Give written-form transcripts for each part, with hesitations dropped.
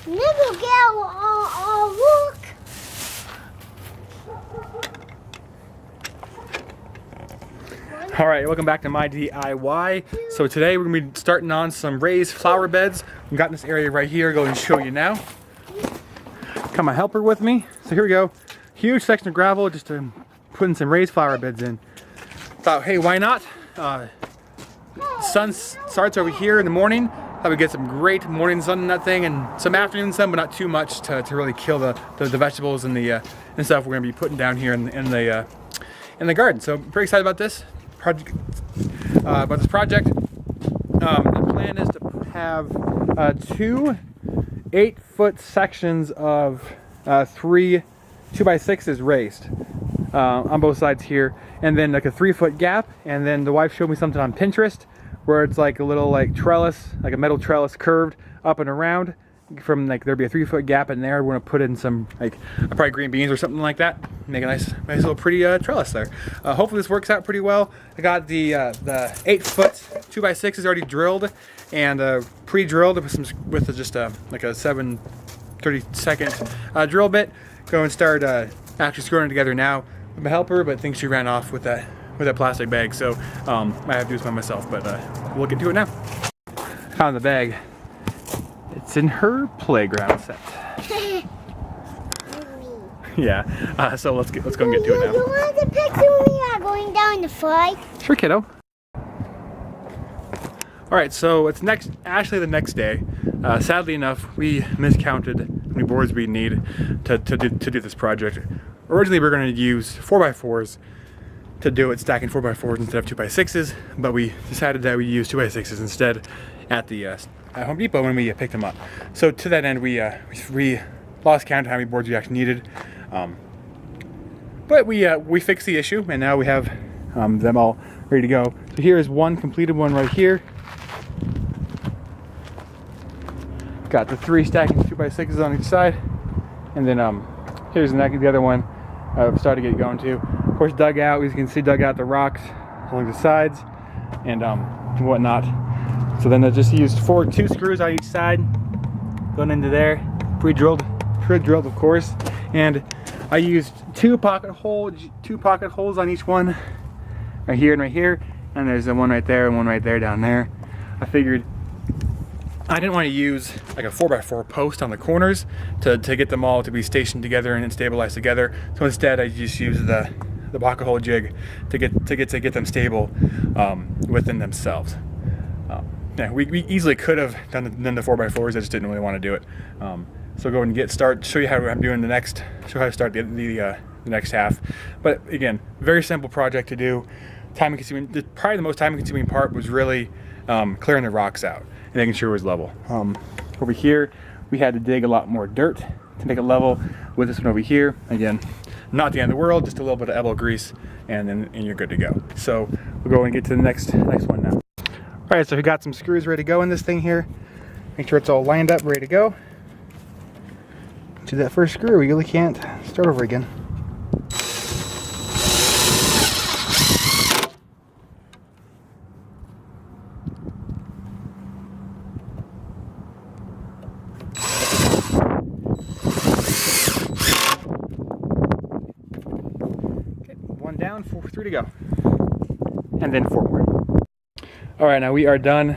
Never get look. All right, welcome back to my DIY. So today we're gonna be starting on some raised flower beds. We've got this area right here. Go and show you now. Got my helper with me. So here we go. Huge section of gravel just to put in some raised flower beds in. Thought, hey, why not? Sun starts over here in the morning. Thought we'd get some great morning sun in that thing and some afternoon sun, but not too much to really kill the vegetables and the and stuff we're gonna be putting down here in the garden. So I'm pretty excited about this project. The plan is to have two 8-foot sections of 3 2x6s raised on both sides here, and then like a 3-foot gap. And then the wife showed me something on Pinterest where it's like a little like trellis, like a metal trellis curved up and around. From like there'd be a 3-foot gap in there. We're gonna put in some like probably green beans or something like that. Make a nice little pretty trellis there. Hopefully this works out pretty well. I got the 8-foot 2x6 is already drilled and pre-drilled with just like a 7/32 drill bit. Go and start actually screwing it together now with my helper, but I think she ran off with that plastic bag, so I have to do this by myself. But we'll get to it now. Found the bag. It's in her playground set. Yeah. So let's go and get to it now. You want the picture when we are going down the slide? Sure, kiddo. All right. So it's actually the next day. Sadly enough, we miscounted how many boards we need to do this project. Originally, we were going to use 4x4s to do it, stacking 4x4s instead of 2x6s, but we decided that we use 2x6s instead at Home Depot when we picked them up. So to that end, we lost count of how many boards we actually needed, but we fixed the issue, and now we have them all ready to go. So here is one completed one right here. Got the 3 stacking 2x6s on each side, and then here's the other one. I've started to get going too. Of course, dug out. As you can see, dug out the rocks along the sides and whatnot. So then I just used 2 screws on each side, going into there, pre-drilled of course, and I used 2 pocket holes on each one, right here and right here, and there's one right there and one right there down there. I figured I didn't want to use like a 4x4 post on the corners to get them all to be stationed together and stabilized together. So instead, I just used the pocket hole jig to get them stable within themselves. Yeah, we easily could have done the 4x4s. I just didn't really want to do it. So go and show you how I'm doing show how to start the next half. But again, very simple project to do. Time consuming. Probably the most time consuming part was really clearing the rocks out and making sure it was level. Over here, we had to dig a lot more dirt to make it level. With this one over here, again, not the end of the world, just a little bit of elbow grease, and you're good to go. So we'll go and get to the next one now. All right, so we got some screws ready to go in this thing here. Make sure it's all lined up, ready to go. To that first screw, we really can't start over again. Okay, 1 down, 3 to go. And then 4 more. All right, now we are done,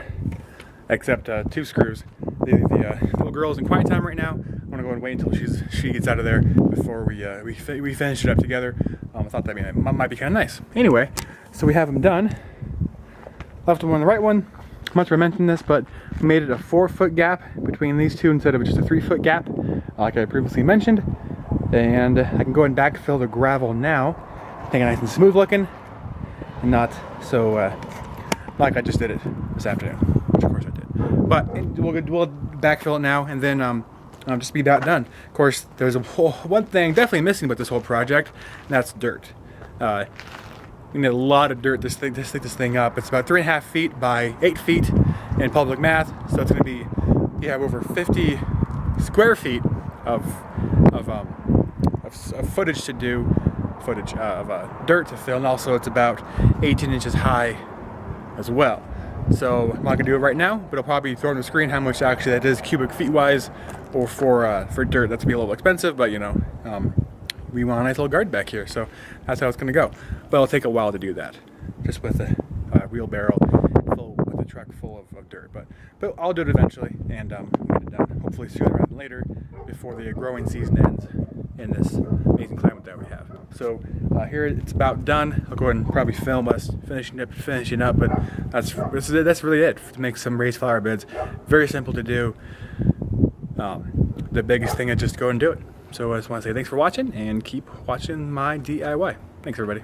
except 2 screws. The little girl's in quiet time right now. I'm gonna go and wait until she gets out of there before we finish it up together. I thought that might be kind of nice. Anyway, so we have them done. Left one on the right one. I'm not sure I mentioned this, but we made it a 4-foot gap between these two instead of just a 3-foot gap, like I previously mentioned. And I can go and backfill the gravel now, make it nice and smooth looking, and not so. Like I just did it this afternoon, which of course I did. But we'll backfill it now, and then just be about done. Of course, there's one thing definitely missing with this whole project, and that's dirt. We need a lot of dirt to stick this thing up. It's about 3.5 feet by 8 feet in public math, so it's going to be over 50 square feet of footage to do, dirt to fill, and also it's about 18 inches high as well. So I'm not gonna do it right now, but I'll probably throw on the screen how much actually that is cubic feet wise or for dirt, that's gonna be a little expensive, but you know, we want a nice little garden back here, so that's how it's gonna go. But it'll take a while to do that, just with a wheelbarrow full, with a truck full of dirt. But I'll do it eventually, and get it done hopefully sooner rather than later, before the growing season ends in this amazing climate that we have. So here it's about done. I'll go ahead and probably film us finishing up, but that's really it to make some raised flower beds. Very simple to do. The biggest thing is just go and do it. So I just want to say thanks for watching, and keep watching my DIY. Thanks, everybody.